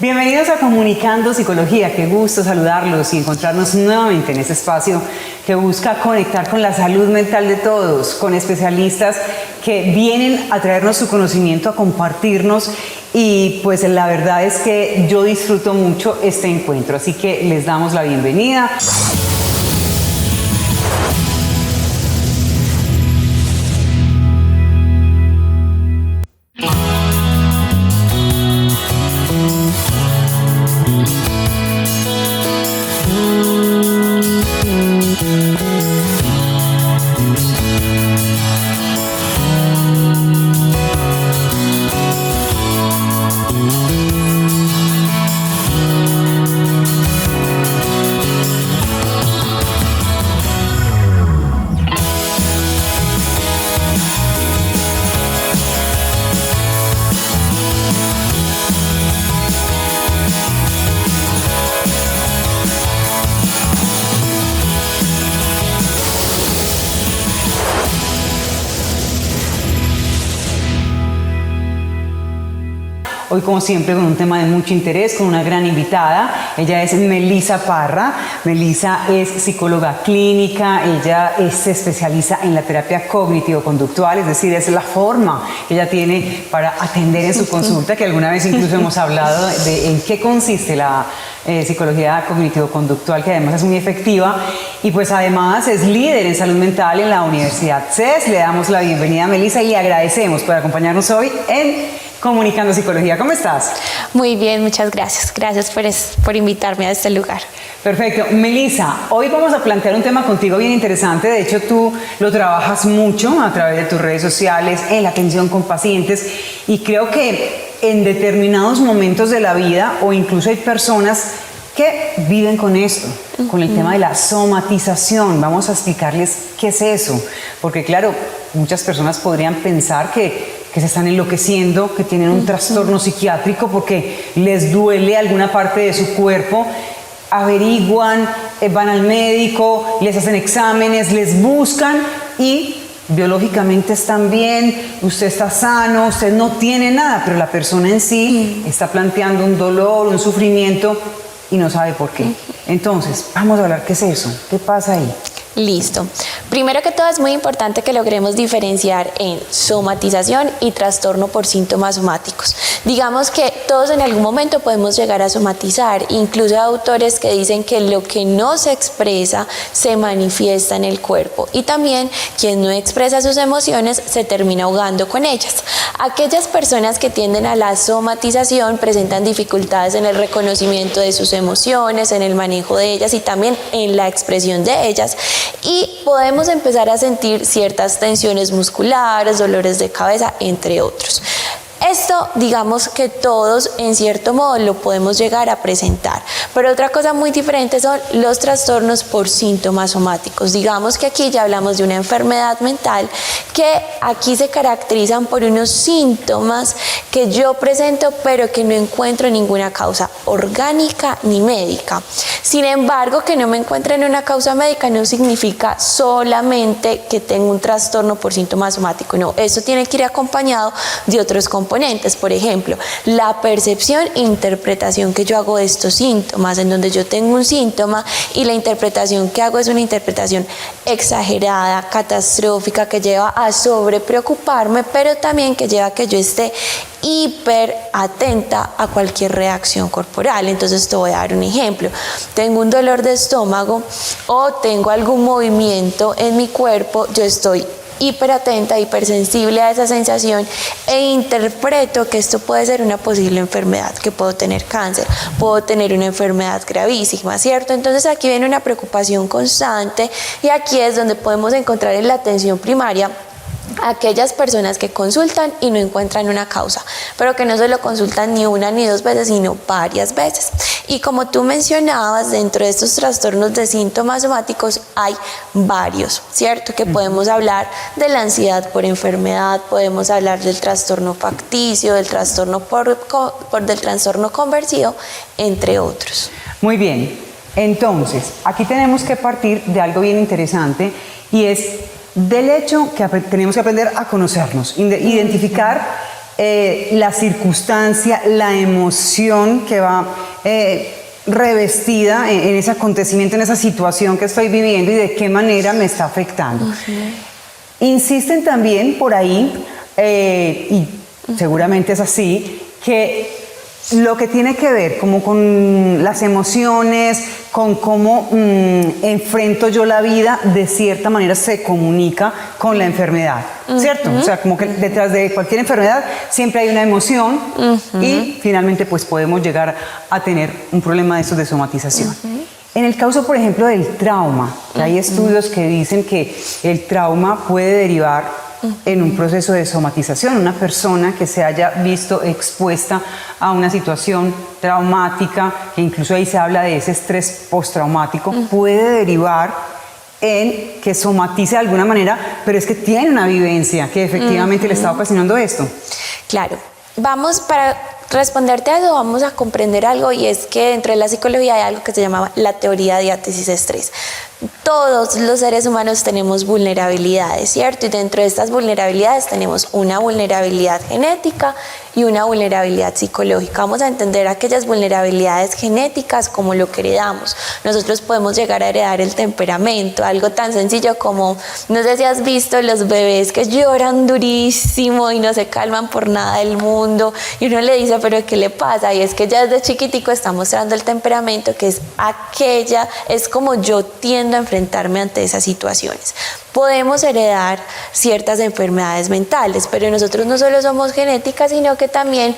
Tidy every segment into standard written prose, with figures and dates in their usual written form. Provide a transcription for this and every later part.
Bienvenidos a Comunicando Psicología, qué gusto saludarlos y encontrarnos nuevamente en este espacio que busca conectar con la salud mental de todos, con especialistas que vienen a traernos su conocimiento, a compartirnos, y pues la verdad es que yo disfruto mucho este encuentro, así que les damos la bienvenida. Hoy, como siempre, con un tema de mucho interés, con una gran invitada. Ella es Melissa Parra. Melissa es psicóloga clínica, ella se especializa en la terapia cognitivo-conductual, es decir, es la forma que ella tiene para atender en su consulta, que alguna vez incluso hemos hablado de en qué consiste la psicología cognitivo-conductual, que además es muy efectiva, y pues además es líder en salud mental en la Universidad CES. Le damos la bienvenida a Melissa y le agradecemos por acompañarnos hoy en Comunicando Psicología. ¿Cómo estás? Muy bien, muchas gracias. Gracias por invitarme a este lugar. Perfecto. Melissa, hoy vamos a plantear un tema contigo bien interesante. De hecho, tú lo trabajas mucho a través de tus redes sociales, en la atención con pacientes, y creo que en determinados momentos de la vida, o incluso hay personas que viven con esto, con el tema de la somatización. Vamos a explicarles qué es eso, porque claro, muchas personas podrían pensar que se están enloqueciendo, que tienen un trastorno psiquiátrico porque les duele alguna parte de su cuerpo. Averiguan, van al médico, les hacen exámenes, les buscan y biológicamente están bien, usted está sano, usted no tiene nada, pero la persona en sí está planteando un dolor, un sufrimiento y no sabe por qué. Entonces, vamos a hablar qué es eso, qué pasa ahí. Listo. Primero que todo, es muy importante que logremos diferenciar en somatización y trastorno por síntomas somáticos. Digamos que todos en algún momento podemos llegar a somatizar, incluso hay autores que dicen que lo que no se expresa se manifiesta en el cuerpo, y también quien no expresa sus emociones se termina ahogando con ellas. Aquellas personas que tienden a la somatización presentan dificultades en el reconocimiento de sus emociones, en el manejo de ellas y también en la expresión de ellas, y podemos empezar a sentir ciertas tensiones musculares, dolores de cabeza, entre otros. Esto, digamos que todos en cierto modo lo podemos llegar a presentar, pero otra cosa muy diferente son los trastornos por síntomas somáticos. Digamos que aquí ya hablamos de una enfermedad mental que aquí se caracterizan por unos síntomas que yo presento pero que no encuentro ninguna causa orgánica ni médica. Sin embargo, que no me encuentre en una causa médica no significa solamente que tengo un trastorno por síntoma somático, no, eso tiene que ir acompañado de otros componentes. Por ejemplo, la percepción e interpretación que yo hago de estos síntomas, en donde yo tengo un síntoma y la interpretación que hago es una interpretación exagerada, catastrófica, que lleva a sobrepreocuparme, pero también que lleva a que yo esté hiper atenta a cualquier reacción corporal. Entonces te voy a dar un ejemplo. Tengo un dolor de estómago o tengo algún movimiento en mi cuerpo, yo estoy hiperatenta, hipersensible a esa sensación e interpreto que esto puede ser una posible enfermedad, que puedo tener cáncer, puedo tener una enfermedad gravísima, ¿cierto? Entonces aquí viene una preocupación constante y aquí es donde podemos encontrar en la atención primaria aquellas personas que consultan y no encuentran una causa, pero que no solo consultan ni una ni dos veces, sino varias veces. Y como tú mencionabas, dentro de estos trastornos de síntomas somáticos hay varios, ¿cierto? Que podemos hablar de la ansiedad por enfermedad, podemos hablar del trastorno facticio, del trastorno del trastorno conversivo, entre otros. Muy bien, entonces, aquí tenemos que partir de algo bien interesante y es del hecho que tenemos que aprender a conocernos, identificar la circunstancia, la emoción que va revestida en ese acontecimiento, en esa situación que estoy viviendo y de qué manera me está afectando. Insisten también por ahí, y seguramente es así, que lo que tiene que ver como con las emociones, con cómo enfrento yo la vida, de cierta manera se comunica con la enfermedad, ¿cierto? O sea, como que detrás de cualquier enfermedad siempre hay una emoción y finalmente pues podemos llegar a tener un problema de estos de somatización. En el caso, por ejemplo, del trauma, que hay estudios que dicen que el trauma puede derivar en un proceso de somatización. Una persona que se haya visto expuesta a una situación traumática, que incluso ahí se habla de ese estrés postraumático, puede derivar en que somatice de alguna manera, pero es que tiene una vivencia que efectivamente le está ocasionando esto. Claro. Vamos, para responderte a eso, vamos a comprender algo, y es que dentro de la psicología hay algo que se llama la teoría de diátesis-estrés. Todos los seres humanos tenemos vulnerabilidades, ¿cierto? Y dentro de estas vulnerabilidades tenemos una vulnerabilidad genética y una vulnerabilidad psicológica. Vamos a entender aquellas vulnerabilidades genéticas como lo que heredamos. Nosotros podemos llegar a heredar el temperamento, algo tan sencillo como, no sé si has visto los bebés que lloran durísimo y no se calman por nada del mundo, y uno le dice, pero ¿qué le pasa? Y es que ya desde chiquitico está mostrando el temperamento, que es como yo tiendo a enfrentarme ante esas situaciones. Podemos heredar ciertas enfermedades mentales, pero nosotros no solo somos genéticas, sino que también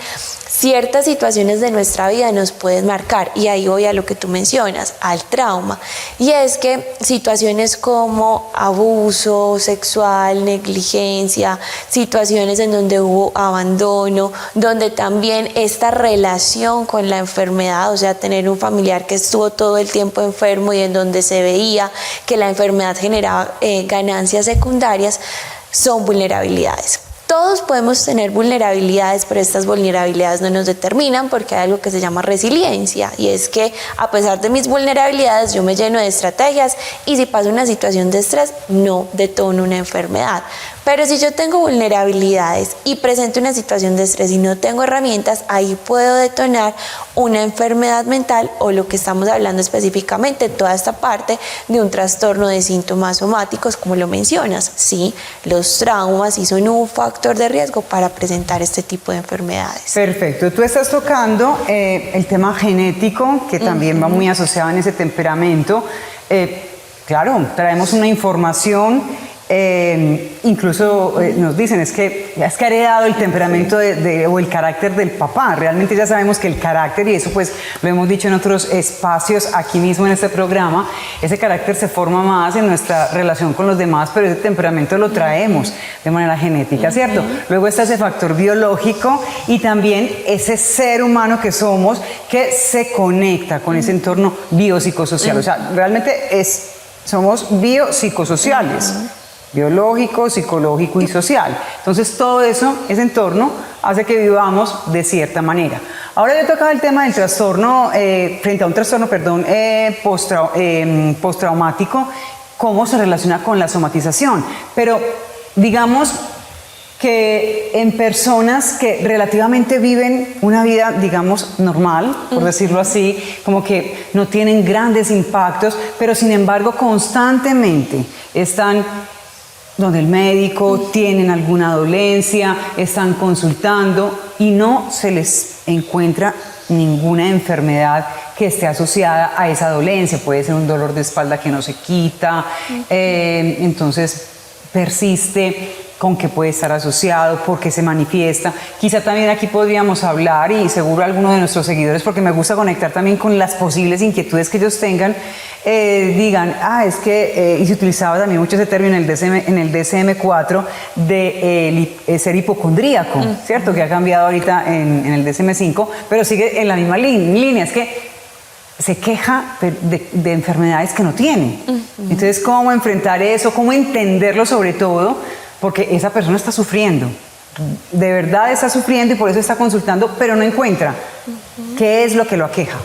ciertas situaciones de nuestra vida nos pueden marcar, y ahí voy a lo que tú mencionas, al trauma. Y es que situaciones como abuso sexual, negligencia, situaciones en donde hubo abandono, donde también esta relación con la enfermedad, o sea, tener un familiar que estuvo todo el tiempo enfermo y en donde se veía que la enfermedad generaba ganancias secundarias, son vulnerabilidades. Todos podemos tener vulnerabilidades, pero estas vulnerabilidades no nos determinan, porque hay algo que se llama resiliencia, y es que a pesar de mis vulnerabilidades yo me lleno de estrategias, y si paso una situación de estrés no detono una enfermedad. Pero si yo tengo vulnerabilidades y presento una situación de estrés y no tengo herramientas, ahí puedo detonar una enfermedad mental, o lo que estamos hablando específicamente, toda esta parte de un trastorno de síntomas somáticos, como lo mencionas. Sí, los traumas sí son un factor de riesgo para presentar este tipo de enfermedades. Perfecto. Tú estás tocando el tema genético, que también va muy asociado en ese temperamento. Claro, traemos una información. Incluso nos dicen es que ha heredado el temperamento o el carácter del papá. Realmente ya sabemos que el carácter, y eso pues lo hemos dicho en otros espacios aquí mismo en este programa, ese carácter se forma más en nuestra relación con los demás, pero ese temperamento lo traemos de manera genética, ¿cierto? Luego está ese factor biológico y también ese ser humano que somos, que se conecta con ese entorno biopsicosocial. O sea, realmente somos biopsicosociales. Biológico, psicológico y social. Entonces todo eso, ese entorno, hace que vivamos de cierta manera. Ahora yo tocaba el tema del trastorno, frente a un trastorno, postraumático, cómo se relaciona con la somatización. Pero digamos que en personas que relativamente viven una vida, digamos, normal, por decirlo así, como que no tienen grandes impactos, pero sin embargo constantemente están donde el médico, tienen alguna dolencia, están consultando y no se les encuentra ninguna enfermedad que esté asociada a esa dolencia. Puede ser un dolor de espalda que no se quita, entonces persiste, con qué puede estar asociado, por qué se manifiesta. Quizá también aquí podríamos hablar, y seguro alguno de nuestros seguidores, porque me gusta conectar también con las posibles inquietudes que ellos tengan, digan, es que, y se utilizaba también mucho ese término en el DSM-4 de ser hipocondríaco, ¿cierto? Que ha cambiado ahorita en el DSM-5, pero sigue en la misma línea, es que se queja de enfermedades que no tiene. Entonces, ¿cómo enfrentar eso? ¿Cómo entenderlo sobre todo? Porque esa persona está sufriendo, de verdad está sufriendo, y por eso está consultando, pero no encuentra qué es lo que lo aqueja.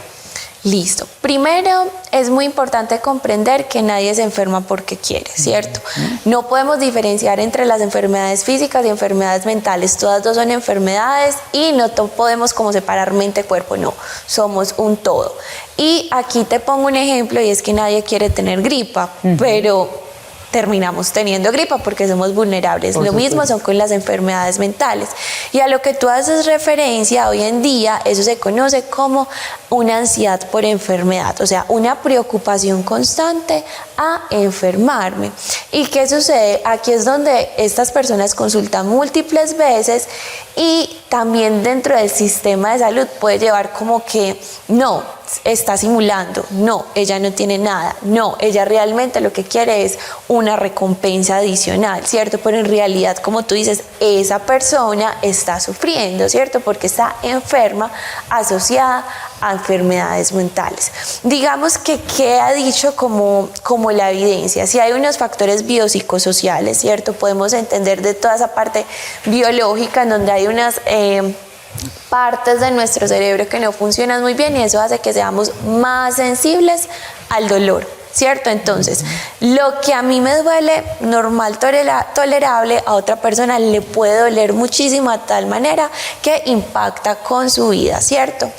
Listo. Primero, es muy importante comprender que nadie se enferma porque quiere, ¿cierto? No podemos diferenciar entre las enfermedades físicas y enfermedades mentales. Todas dos son enfermedades y no podemos como separar mente-cuerpo, no. Somos un todo. Y aquí te pongo un ejemplo y es que nadie quiere tener gripa, pero terminamos teniendo gripa porque somos vulnerables. Lo mismo son con las enfermedades mentales. Y a lo que tú haces referencia, hoy en día eso se conoce como una ansiedad por enfermedad, o sea, una preocupación constante a enfermarme. ¿Y qué sucede? Aquí es donde estas personas consultan múltiples veces y también dentro del sistema de salud puede llevar como que no, está simulando, no, ella no tiene nada, no, ella realmente lo que quiere es una recompensa adicional, ¿cierto? Pero en realidad, como tú dices, esa persona está sufriendo, ¿cierto? Porque está enferma asociada a enfermedades mentales. Digamos que queda dicho como la evidencia, si hay unos factores biopsicosociales, ¿cierto? Podemos entender de toda esa parte biológica en donde hay unas partes de nuestro cerebro que no funcionan muy bien y eso hace que seamos más sensibles al dolor, ¿cierto? Entonces, lo que a mí me duele normal, tolerable, a otra persona le puede doler muchísimo a tal manera que impacta con su vida, ¿cierto?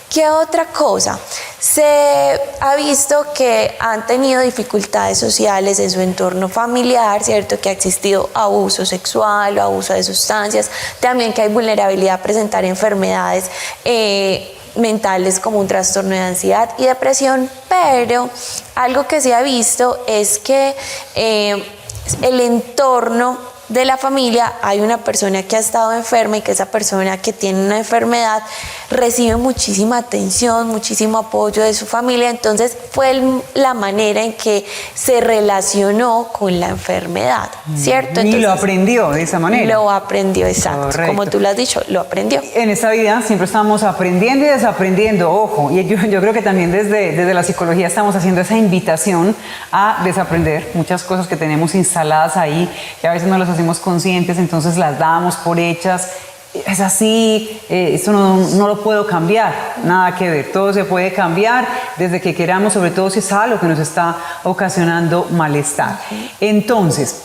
¿Qué otra cosa? Se ha visto que han tenido dificultades sociales en su entorno familiar, ¿cierto? Que ha existido abuso sexual o abuso de sustancias, también que hay vulnerabilidad a presentar enfermedades mentales como un trastorno de ansiedad y depresión, pero algo que se ha visto es que el entorno de la familia, hay una persona que ha estado enferma y que esa persona que tiene una enfermedad recibe muchísima atención, muchísimo apoyo de su familia, entonces fue la manera en que se relacionó con la enfermedad, ¿cierto? Entonces, y lo aprendió de esa manera. Lo aprendió, exacto. Correcto. Como tú lo has dicho, lo aprendió. En esta vida siempre estamos aprendiendo y desaprendiendo, ojo, y yo creo que también desde la psicología estamos haciendo esa invitación a desaprender muchas cosas que tenemos instaladas ahí, que a veces no las hacemos conscientes, entonces las damos por hechas. Es así, esto no lo puedo cambiar, nada que ver, todo se puede cambiar desde que queramos, sobre todo si es algo que nos está ocasionando malestar. Entonces,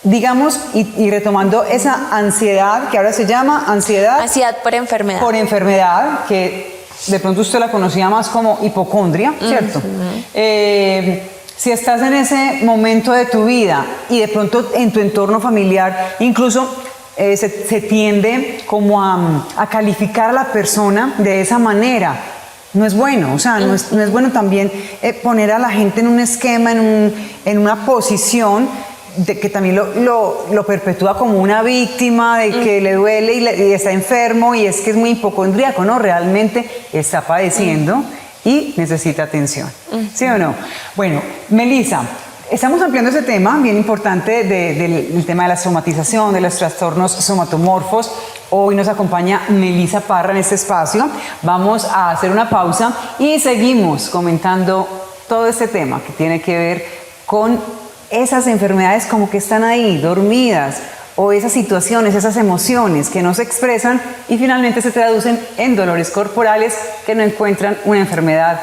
digamos, y retomando esa ansiedad, que ahora se llama ansiedad por enfermedad. Por enfermedad, que de pronto usted la conocía más como hipocondria, ¿cierto? Si estás en ese momento de tu vida y de pronto en tu entorno familiar, incluso se tiende como a calificar a la persona de esa manera. No es bueno, o sea, no es bueno también poner a la gente en un esquema, en una posición de que también lo perpetúa como una víctima, de que le duele y está enfermo y es que es muy hipocondríaco, ¿no? Realmente está padeciendo y necesita atención, ¿sí o no? Bueno, Melissa, estamos ampliando ese tema bien importante del tema de la somatización, de los trastornos somatomorfos. Hoy nos acompaña Melissa Parra en este espacio. Vamos a hacer una pausa y seguimos comentando todo este tema que tiene que ver con esas enfermedades como que están ahí, dormidas, o esas situaciones, esas emociones que no se expresan y finalmente se traducen en dolores corporales que no encuentran una enfermedad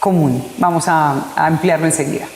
común. Vamos a ampliarlo enseguida.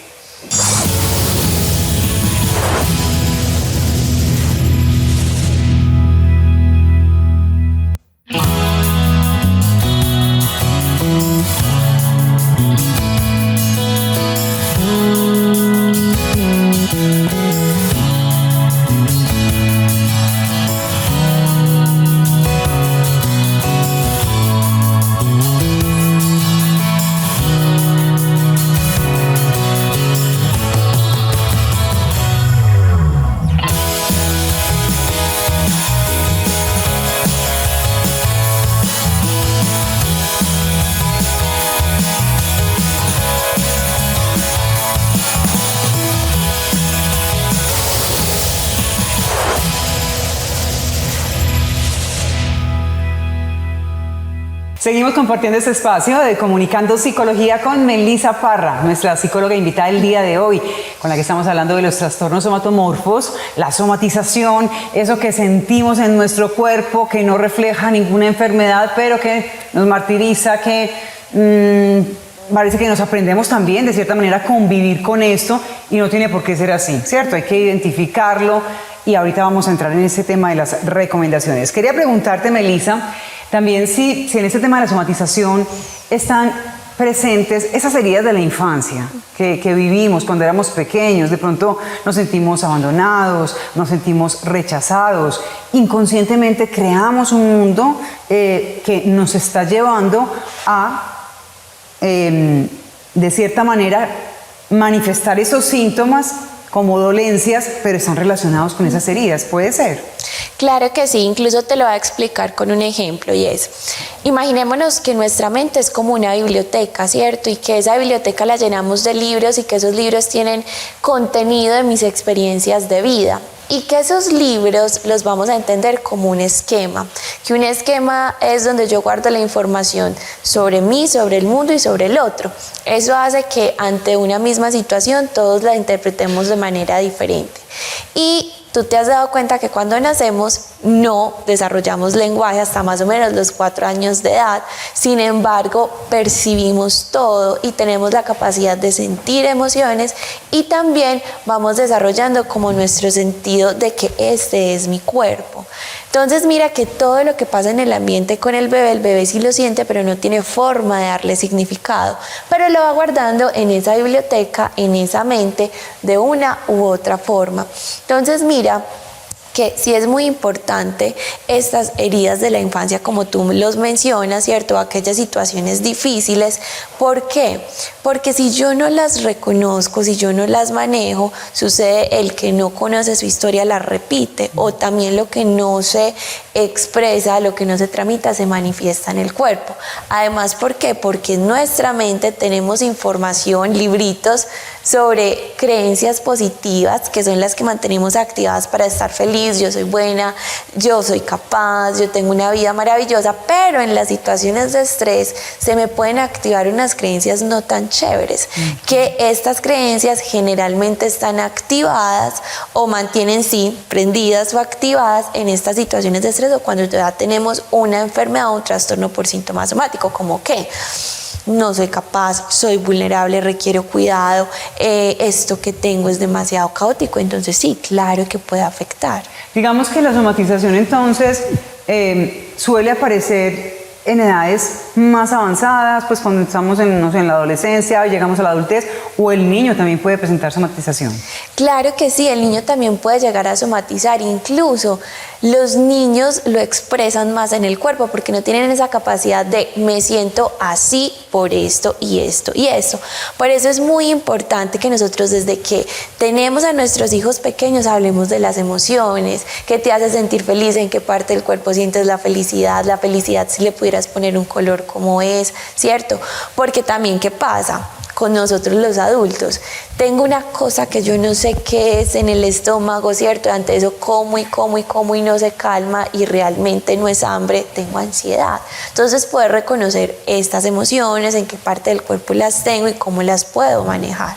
Seguimos compartiendo este espacio de Comunicando Psicología con Melissa Parra, nuestra psicóloga invitada el día de hoy, con la que estamos hablando de los trastornos somatomorfos, la somatización, eso que sentimos en nuestro cuerpo que no refleja ninguna enfermedad, pero que nos martiriza, que parece que nos aprendemos también de cierta manera a convivir con esto y no tiene por qué ser así, ¿cierto? Hay que identificarlo y ahorita vamos a entrar en ese tema de las recomendaciones. Quería preguntarte, Melissa, también si en este tema de la somatización están presentes esas heridas de la infancia que vivimos cuando éramos pequeños. De pronto nos sentimos abandonados, nos sentimos rechazados. Inconscientemente creamos un mundo que nos está llevando a, de cierta manera, manifestar esos síntomas como dolencias, pero están relacionados con esas heridas. ¿Puede ser? Claro que sí, incluso te lo voy a explicar con un ejemplo y es, imaginémonos que nuestra mente es como una biblioteca, ¿cierto? Y que esa biblioteca la llenamos de libros y que esos libros tienen contenido de mis experiencias de vida. Y que esos libros los vamos a entender como un esquema, que un esquema es donde yo guardo la información sobre mí, sobre el mundo y sobre el otro. Eso hace que ante una misma situación todos la interpretemos de manera diferente. Y tú te has dado cuenta que cuando nacemos no desarrollamos lenguaje hasta más o menos los 4 años de edad, sin embargo percibimos todo y tenemos la capacidad de sentir emociones y también vamos desarrollando como nuestro sentido de que este es mi cuerpo. Entonces mira que todo lo que pasa en el ambiente con el bebé sí lo siente, pero no tiene forma de darle significado, pero lo va guardando en esa biblioteca, en esa mente, de una u otra forma. Entonces mira que sí es muy importante estas heridas de la infancia, como tú los mencionas, ¿cierto? Aquellas situaciones difíciles. ¿Por qué? Porque si yo no las reconozco, si yo no las manejo, sucede el que no conoce su historia la repite, o también lo que no se expresa, lo que no se tramita, se manifiesta en el cuerpo. Además, ¿por qué? Porque en nuestra mente tenemos información, libritos sobre creencias positivas, que son las que mantenemos activadas para estar feliz. Yo soy buena, yo soy capaz, yo tengo una vida maravillosa, pero en las situaciones de estrés se me pueden activar unas creencias no tan chéveres, que estas creencias generalmente están activadas o mantienen prendidas o activadas en estas situaciones de estrés o cuando ya tenemos una enfermedad o un trastorno por síntoma somático, como que no soy capaz, soy vulnerable, requiero cuidado, esto que tengo es demasiado caótico. Entonces sí, claro que puede afectar. Digamos que la somatización entonces suele aparecer en edades más avanzadas, pues cuando estamos no sé, en la adolescencia, llegamos a la adultez, o el niño también puede presentar somatización. Claro que sí, el niño también puede llegar a somatizar, incluso los niños lo expresan más en el cuerpo porque no tienen esa capacidad de me siento así por esto y esto y esto. Por eso es muy importante que nosotros desde que tenemos a nuestros hijos pequeños hablemos de las emociones, qué te hace sentir feliz, en qué parte del cuerpo sientes la felicidad si le pudieras poner un color como es, ¿cierto? Porque también, ¿qué pasa con nosotros los adultos? Tengo una cosa que yo no sé qué es en el estómago, ¿cierto? Ante eso como y no se calma y realmente no es hambre, tengo ansiedad. Entonces poder reconocer estas emociones, en qué parte del cuerpo las tengo y cómo las puedo manejar.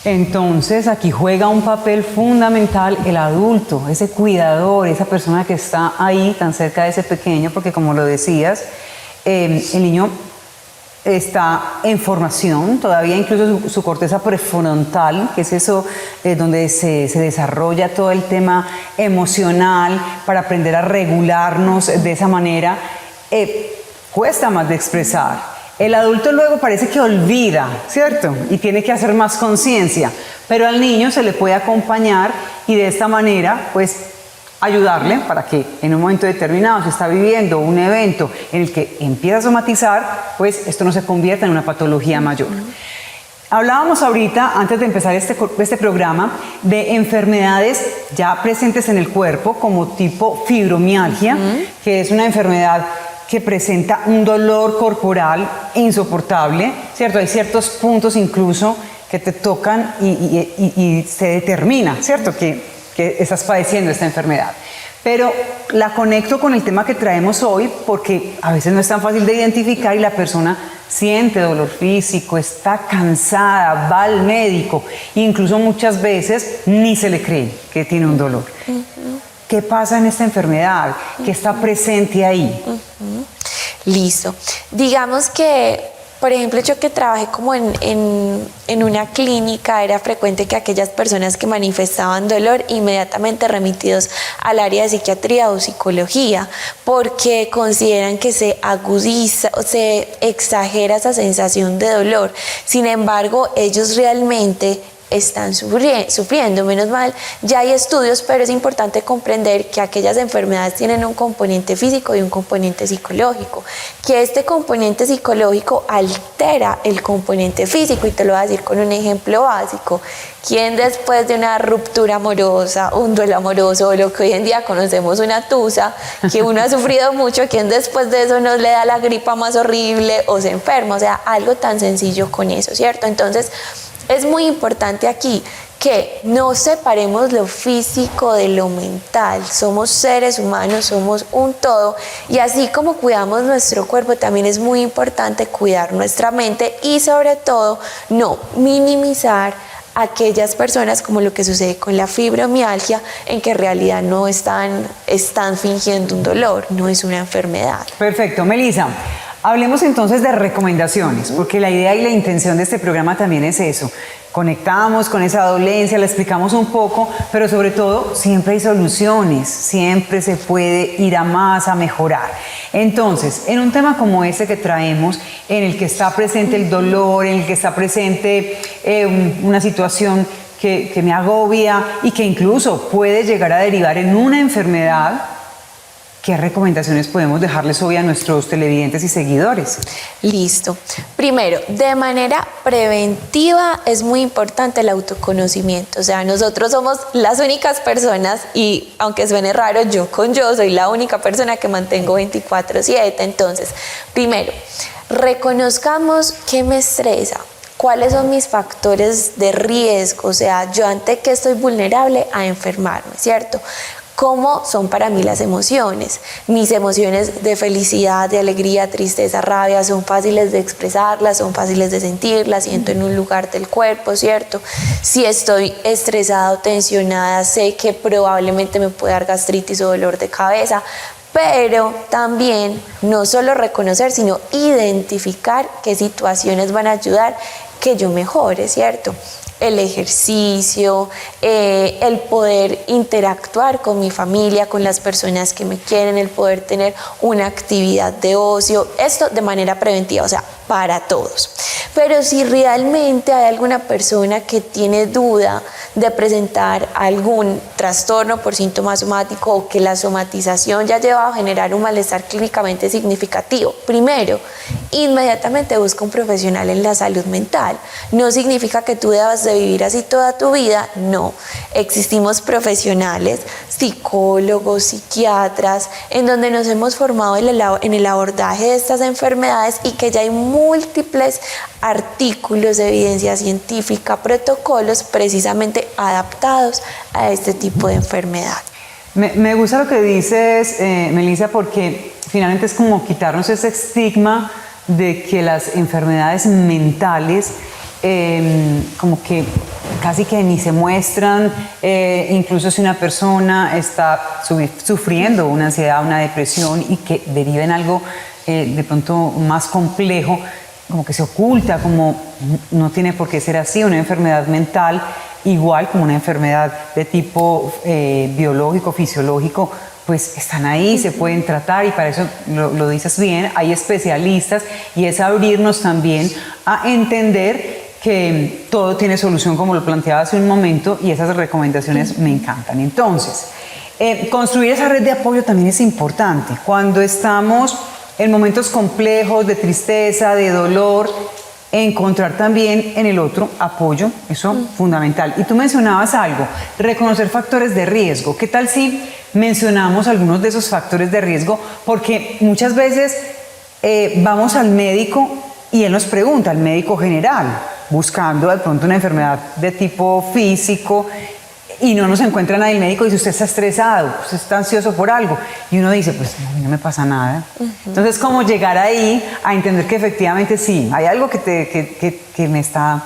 Entonces aquí juega un papel fundamental el adulto, ese cuidador, esa persona que está ahí tan cerca de ese pequeño, porque como lo decías, el niño está en formación, todavía incluso su corteza prefrontal, que es eso donde se desarrolla todo el tema emocional para aprender a regularnos de esa manera, cuesta más de expresar. El adulto luego parece que olvida, ¿cierto? Y tiene que hacer más conciencia, pero al niño se le puede acompañar y de esta manera, pues, ayudarle para que en un momento determinado, si está viviendo un evento en el que empieza a somatizar, pues esto no se convierta en una patología mayor. Hablábamos ahorita, antes de empezar este programa, de enfermedades ya presentes en el cuerpo, como tipo fibromialgia, que es una enfermedad que presenta un dolor corporal insoportable, ¿cierto? Hay ciertos puntos incluso que te tocan y se determina, ¿cierto? Que estás padeciendo esta enfermedad. Pero la conecto con el tema que traemos hoy porque a veces no es tan fácil de identificar y la persona siente dolor físico, está cansada, va al médico, incluso muchas veces ni se le cree que tiene un dolor. ¿Qué pasa en esta enfermedad? ¿Qué está presente ahí? Listo. Digamos que Por ejemplo, yo que trabajé como en una clínica, era frecuente que aquellas personas que manifestaban dolor inmediatamente remitidos al área de psiquiatría o psicología, porque consideran que se agudiza o se exagera esa sensación de dolor. Sin embargo, ellos realmente están sufriendo, menos mal, ya hay estudios, pero es importante comprender que aquellas enfermedades tienen un componente físico y un componente psicológico, que este componente psicológico altera el componente físico, y te lo voy a decir con un ejemplo básico. ¿Quién después de una ruptura amorosa, un duelo amoroso, o lo que hoy en día conocemos una tusa, que uno ha sufrido mucho, quién después de eso nos le da la gripa más horrible o se enferma? O sea, algo tan sencillo con eso, ¿cierto? Entonces, es muy importante aquí que no separemos lo físico de lo mental. Somos seres humanos, somos un todo, y así como cuidamos nuestro cuerpo, también es muy importante cuidar nuestra mente y sobre todo no minimizar aquellas personas, como lo que sucede con la fibromialgia, en que en realidad no están fingiendo un dolor, no es una enfermedad. Perfecto, Melissa. Hablemos entonces de recomendaciones, porque la idea y la intención de este programa también es eso. Conectamos con esa dolencia, la explicamos un poco, pero sobre todo siempre hay soluciones, siempre se puede ir a más, a mejorar. Entonces, en un tema como este que traemos, en el que está presente el dolor, en el que está presente una situación que me agobia y que incluso puede llegar a derivar en una enfermedad, ¿qué recomendaciones podemos dejarles hoy a nuestros televidentes y seguidores? Listo. Primero, de manera preventiva es muy importante el autoconocimiento. O sea, nosotros somos las únicas personas, y aunque suene raro, yo soy la única persona que mantengo 24/7. Entonces, primero, reconozcamos qué me estresa. ¿Cuáles son mis factores de riesgo? O sea, yo ante qué estoy vulnerable a enfermarme, ¿cierto? ¿Cómo son para mí las emociones? Mis emociones de felicidad, de alegría, tristeza, rabia, son fáciles de expresarlas, son fáciles de sentirlas, siento en un lugar del cuerpo, ¿cierto? Si estoy estresada o tensionada, sé que probablemente me puede dar gastritis o dolor de cabeza, pero también no solo reconocer, sino identificar qué situaciones van a ayudar que yo mejore, ¿cierto? El ejercicio, el poder interactuar con mi familia, con las personas que me quieren, el poder tener una actividad de ocio, esto de manera preventiva, o sea, para todos. Pero si realmente hay alguna persona que tiene duda de presentar algún trastorno por síntoma somático, o que la somatización ya lleva a generar un malestar clínicamente significativo, primero, inmediatamente busca un profesional en la salud mental. No significa que tú debas de vivir así toda tu vida, no. Existimos profesionales, psicólogos, psiquiatras, en donde nos hemos formado en el abordaje de estas enfermedades, y que ya hay múltiples artículos de evidencia científica, protocolos precisamente adaptados a este tipo de enfermedad. Me gusta lo que dices, Melissa, porque finalmente es como quitarnos ese estigma de que las enfermedades mentales como que casi que ni se muestran, incluso si una persona está sufriendo una ansiedad, una depresión, y que deriva en algo de pronto más complejo, como que se oculta, como no tiene por qué ser así. Una enfermedad mental, igual como una enfermedad de tipo biológico, fisiológico, pues están ahí, se pueden tratar, y para eso lo dices bien, hay especialistas, y es abrirnos también a entender que todo tiene solución, como lo planteaba hace un momento, y esas recomendaciones me encantan. Entonces, construir esa red de apoyo también es importante. Cuando estamos en momentos complejos de tristeza, de dolor, encontrar también en el otro apoyo, eso fundamental. Y tú mencionabas algo, reconocer factores de riesgo. ¿Qué tal si mencionamos algunos de esos factores de riesgo? Porque muchas veces vamos al médico y él nos pregunta, al médico general, buscando de pronto una enfermedad de tipo físico, y no nos encuentra nadie. El médico dice, usted está estresado, usted está ansioso por algo, y uno dice, pues a mí no me pasa nada. Entonces, ¿cómo llegar ahí a entender que efectivamente sí, hay algo que me está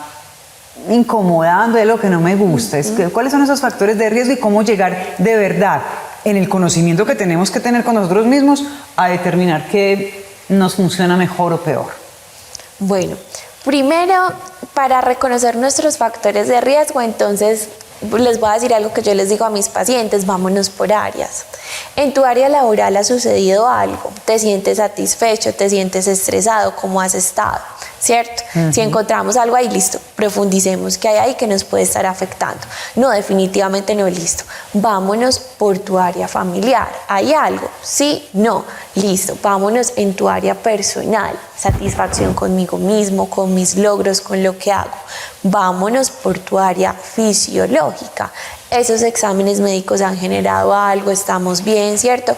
incomodando, es lo que no me gusta? ¿Cuáles son esos factores de riesgo, y cómo llegar de verdad, en el conocimiento que tenemos que tener con nosotros mismos, a determinar qué nos funciona mejor o peor? Bueno, primero, para reconocer nuestros factores de riesgo, entonces les voy a decir algo que yo les digo a mis pacientes: vámonos por áreas. En tu área laboral ha sucedido algo, te sientes satisfecho, te sientes estresado, ¿cómo has estado? ¿Cierto? Si encontramos algo ahí, listo, profundicemos qué hay ahí que nos puede estar afectando. No, definitivamente no, listo. Vámonos por tu área familiar. ¿Hay algo? Sí, no, listo. Vámonos en tu área personal, satisfacción conmigo mismo, con mis logros, con lo que hago. Vámonos por tu área fisiológica. Esos exámenes médicos han generado algo, estamos bien, ¿cierto?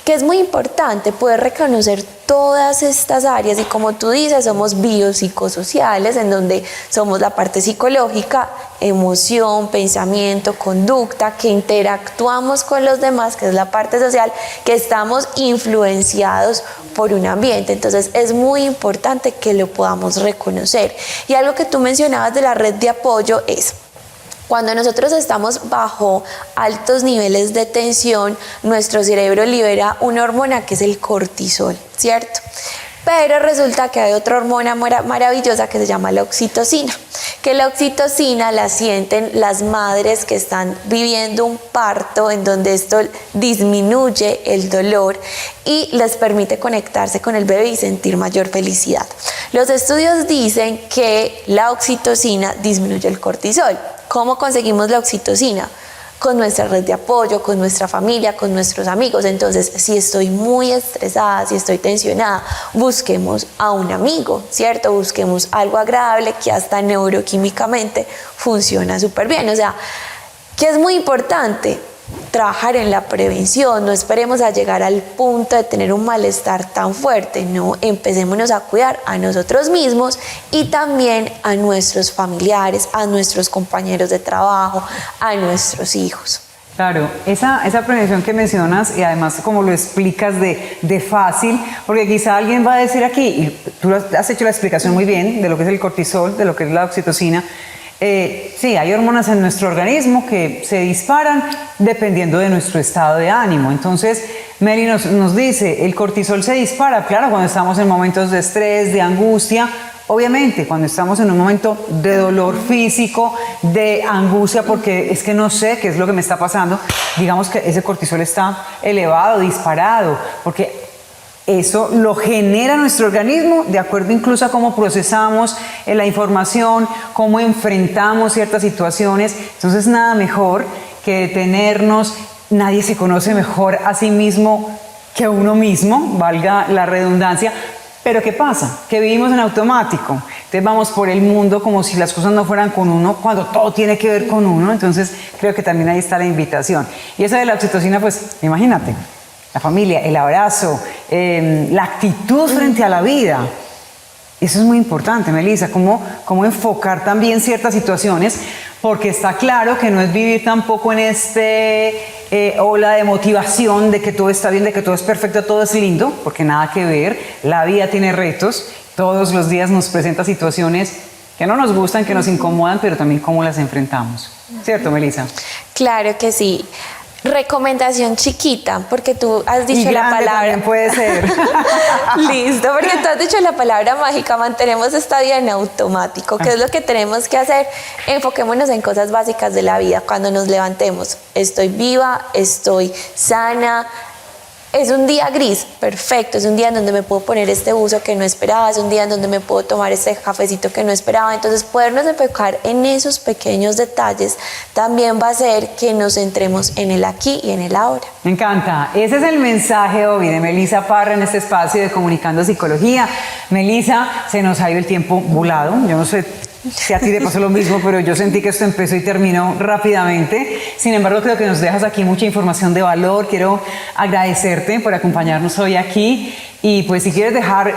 Que es muy importante poder reconocer todas estas áreas, y como tú dices, somos biopsicosociales, en donde somos la parte psicológica, emoción, pensamiento, conducta, que interactuamos con los demás, que es la parte social, que estamos influenciados por un ambiente. Entonces es muy importante que lo podamos reconocer. Y algo que tú mencionabas de la red de apoyo es: cuando nosotros estamos bajo altos niveles de tensión, nuestro cerebro libera una hormona que es el cortisol, ¿cierto? Pero resulta que hay otra hormona maravillosa que se llama la oxitocina, que la oxitocina la sienten las madres que están viviendo un parto, en donde esto disminuye el dolor y les permite conectarse con el bebé y sentir mayor felicidad. Los estudios dicen que la oxitocina disminuye el cortisol. ¿Cómo conseguimos la oxitocina? Con nuestra red de apoyo, con nuestra familia, con nuestros amigos. Entonces, si estoy muy estresada, si estoy tensionada, busquemos a un amigo, ¿cierto? Busquemos algo agradable que hasta neuroquímicamente funciona súper bien. O sea, que es muy importante trabajar en la prevención. No esperemos a llegar al punto de tener un malestar tan fuerte, no, empecémonos a cuidar a nosotros mismos y también a nuestros familiares, a nuestros compañeros de trabajo, a nuestros hijos. Claro, esa prevención que mencionas, y además como lo explicas de fácil, porque quizá alguien va a decir aquí, y tú has hecho la explicación muy bien de lo que es el cortisol, de lo que es la oxitocina. Sí, hay hormonas en nuestro organismo que se disparan dependiendo de nuestro estado de ánimo. Entonces, Meli nos dice, el cortisol se dispara, claro, cuando estamos en momentos de estrés, de angustia. Obviamente, cuando estamos en un momento de dolor físico, de angustia, porque es que no sé qué es lo que me está pasando, digamos que ese cortisol está elevado, disparado, porque eso lo genera nuestro organismo de acuerdo incluso a cómo procesamos la información, cómo enfrentamos ciertas situaciones. Entonces, nada mejor que detenernos. Nadie se conoce mejor a sí mismo que uno mismo, valga la redundancia. Pero ¿qué pasa? Que vivimos en automático. Entonces vamos por el mundo como si las cosas no fueran con uno, cuando todo tiene que ver con uno. Entonces creo que también ahí está la invitación. Y eso de la oxitocina, pues imagínate, la familia, el abrazo, la actitud frente a la vida. Eso es muy importante, Melissa, cómo enfocar también ciertas situaciones, porque está claro que no es vivir tampoco en ola de motivación de que todo está bien, de que todo es perfecto, todo es lindo, porque nada que ver. La vida tiene retos, todos los días nos presenta situaciones que no nos gustan, que nos incomodan, pero también cómo las enfrentamos. ¿Cierto, Melissa? Claro que sí. Recomendación chiquita, porque tú has dicho la palabra. También puede ser. Listo, porque tú has dicho la palabra mágica, mantenemos esta vida en automático. ¿Qué es lo que tenemos que hacer? Enfoquémonos en cosas básicas de la vida. Cuando nos levantemos, estoy viva, estoy sana. Es un día gris, perfecto, es un día en donde me puedo poner este buzo que no esperaba, es un día en donde me puedo tomar este cafecito que no esperaba. Entonces, podernos enfocar en esos pequeños detalles también va a hacer que nos centremos en el aquí y en el ahora. Me encanta. Ese es el mensaje hoy de Melissa Parra en este espacio de Comunicando Psicología. Melissa, se nos ha ido el tiempo volado. Yo no sé si a ti te pasó lo mismo, pero yo sentí que esto empezó y terminó rápidamente. Sin embargo, creo que nos dejas aquí mucha información de valor. Quiero agradecerte por acompañarnos hoy aquí. Y pues si quieres dejar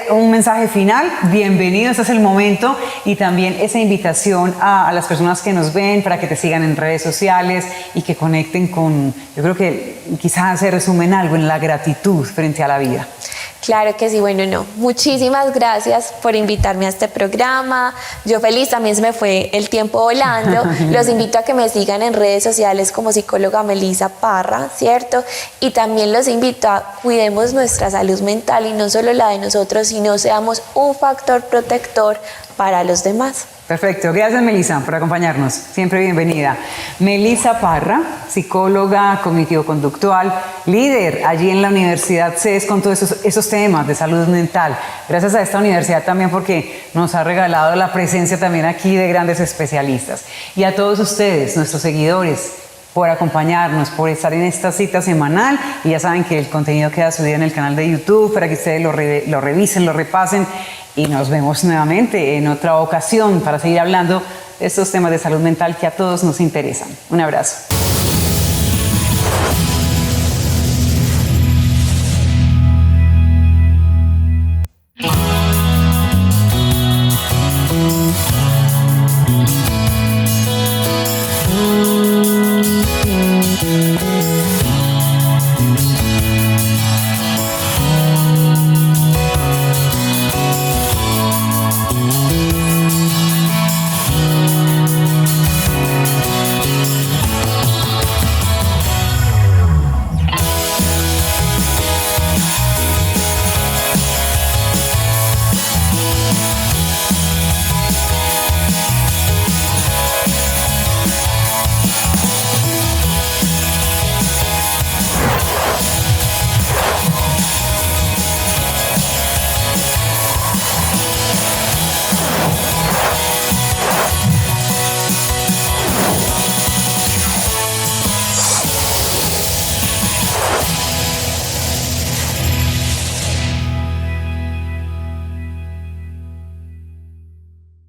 un mensaje final, bienvenido, este es el momento. Y también esa invitación a las personas que nos ven para que te sigan en redes sociales y que conecten con, yo creo que quizás se resume en algo, en la gratitud frente a la vida. Claro que sí, bueno, no. Muchísimas gracias por invitarme a este programa. Yo feliz, también se me fue el tiempo volando. Los invito a que me sigan en redes sociales como psicóloga Melissa Parra, ¿cierto? Y también los invito a cuidemos nuestra salud mental y no solo la de nosotros, sino seamos un factor protector para los demás. Perfecto, gracias Melissa por acompañarnos, siempre bienvenida. Melissa Parra, psicóloga cognitivo-conductual, líder allí en la Universidad CES con todos esos temas de salud mental. Gracias a esta universidad también porque nos ha regalado la presencia también aquí de grandes especialistas. Y a todos ustedes, nuestros seguidores, por acompañarnos, por estar en esta cita semanal. Y ya saben que el contenido queda subido en el canal de YouTube para que ustedes lo revisen, lo repasen. Y nos vemos nuevamente en otra ocasión para seguir hablando de estos temas de salud mental que a todos nos interesan. Un abrazo.